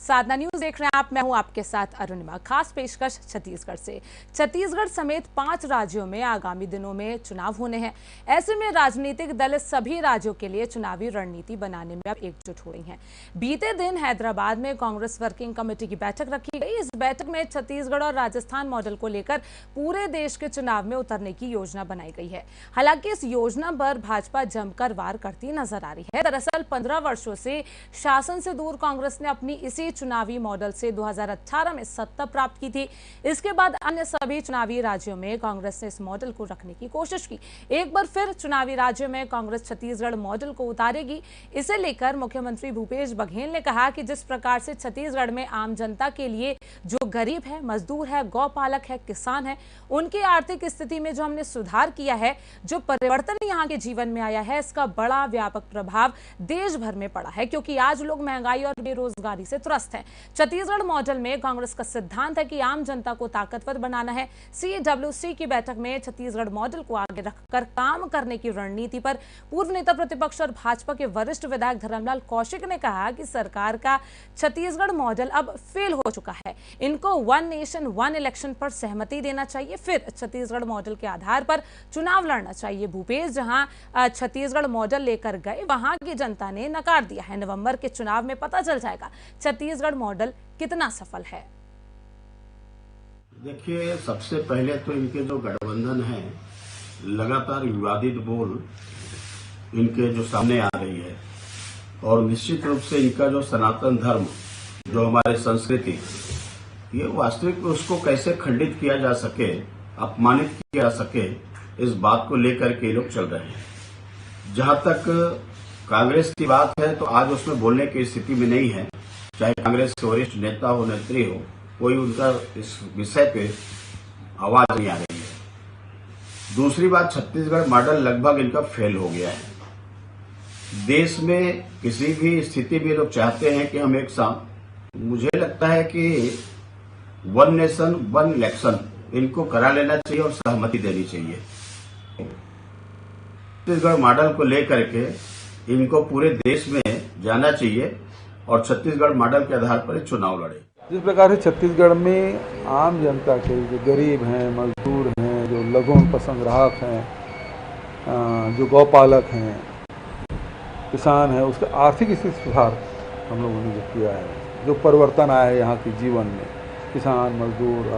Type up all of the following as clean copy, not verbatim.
साधना news देख रहे हैं आप। मैं हूं आपके साथ अरुणिमा। खास पेशकश छत्तीसगढ़ से। छत्तीसगढ़ समेत 5 राज्यों में आगामी दिनों में चुनाव होने हैं। ऐसे में राजनीतिक दल सभी राज्यों के लिए चुनावी रणनीति बनाने में अब एकजुट हो रही हैं। बीते दिन हैदराबाद में कांग्रेस वर्किंग कमेटी की बैठक रखी गई। इस बैठक में छत्तीसगढ़ और राजस्थान मॉडल को लेकर पूरे देश के चुनाव में उतरने की योजना बनाई गई है। हालांकि इस योजना पर भाजपा जमकर वार करती नजर आ रही है। दरअसल 15 वर्षों से शासन से दूर कांग्रेस ने अपनी इसी चुनावी मॉडल से 2018 में सत्ता प्राप्त की थी। इसके बाद अन्य सभी चुनावी राज्यों में कांग्रेस ने इस मॉडल को रखने की कोशिश की। एक बार फिर चुनावी राज्यों में कांग्रेस छत्तीसगढ़ मॉडल को उतारेगी। इसे लेकर मुख्यमंत्री भूपेश बघेल ने कहा कि जिस प्रकार से छत्तीसगढ़ में आम जनता के लिए जो गरीब है, मजदूर है, गौपालक है, किसान है, उनकी आर्थिक स्थिति में जो हमने सुधार किया है, जो परिवर्तन यहाँ के जीवन में आया है, इसका बड़ा व्यापक प्रभाव देश भर में पड़ा है, क्योंकि आज लोग महंगाई और बेरोजगारी से त्रस्त हैं। छत्तीसगढ़ मॉडल में कांग्रेस का सिद्धांत है कि आम जनता को ताकतवर बनाना है। CWC की बैठक में छत्तीसगढ़ मॉडल को आगे रखकर काम करने की रणनीति पर पूर्व नेता प्रतिपक्ष और भाजपा के वरिष्ठ विधायक धर्मलाल कौशिक ने कहा कि सरकार का छत्तीसगढ़ मॉडल अब फेल हो चुका है। इनको 1 नेशन 1 इलेक्शन पर सहमति देना चाहिए, फिर छत्तीसगढ़ मॉडल के आधार पर चुनाव लड़ना चाहिए। भूपेश जहां छत्तीसगढ़ मॉडल लेकर गए, वहां की जनता ने नकार दिया है। नवंबर के चुनाव में पता चल जाएगा छत्तीसगढ़ मॉडल कितना सफल है। देखिए, सबसे पहले तो इनके जो गठबंधन है, लगातार विवादित बोल इनके जो सामने आ रही है, और निश्चित रूप से इनका जो सनातन धर्म, जो हमारे संस्कृति, ये वास्तविक उसको कैसे खंडित किया जा सके, अपमानित किया जा सके, इस बात को लेकर के लोग चल रहे हैं। जहां तक कांग्रेस की बात है, तो आज उसमें बोलने की स्थिति में नहीं है। चाहे कांग्रेस के वरिष्ठ नेता हो, नेत्री हो, कोई उनका इस विषय पे आवाज नहीं आ रही है। दूसरी बात, छत्तीसगढ़ मॉडल लगभग इनका फेल हो गया है। देश में किसी भी स्थिति में लोग चाहते हैं कि हम एक साथ, मुझे लगता है कि 1 नेशन 1 इलेक्शन इनको करा लेना चाहिए और सहमति देनी चाहिए। छत्तीसगढ़ मॉडल को लेकर के इनको पूरे देश में जाना चाहिए और छत्तीसगढ़ मॉडल के आधार पर चुनाव लड़े। जिस प्रकार से छत्तीसगढ़ में आम जनता के जो गरीब हैं, मजदूर हैं, जो लघु पसंद ग्राहक हैं, जो गौपालक हैं, किसान है, उसका आर्थिक स्थिति सुधार हम लोगों ने जो किया है, जो परिवर्तन आया है यहाँ के जीवन में, किसान, मजदूर,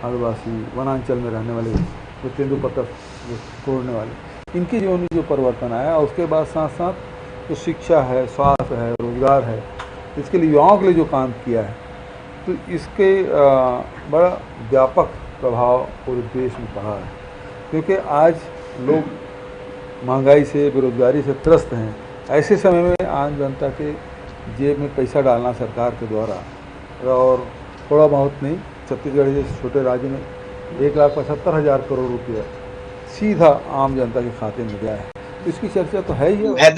आदिवासी, वनांचल में रहने वाले, जो तेंदुपत्ता तोड़ने वाले, इनके जीवन में जो परिवर्तन आया, उसके बाद साथ साथ जो शिक्षा है, स्वास्थ्य है, रोजगार है, इसके लिए युवाओं के लिए जो काम किया है, तो इसके बड़ा व्यापक प्रभाव पूरे देश में पड़ा है। क्योंकि आज लोग महंगाई से, बेरोजगारी से त्रस्त हैं। ऐसे समय में आम जनता के जेब में पैसा डालना सरकार के द्वारा, और थोड़ा बहुत नहीं, छत्तीसगढ़ जैसे छोटे राज्य में 1,75,000 करोड़ रुपया सीधा आम जनता के खाते में गया है। इसकी चर्चा तो है ही है।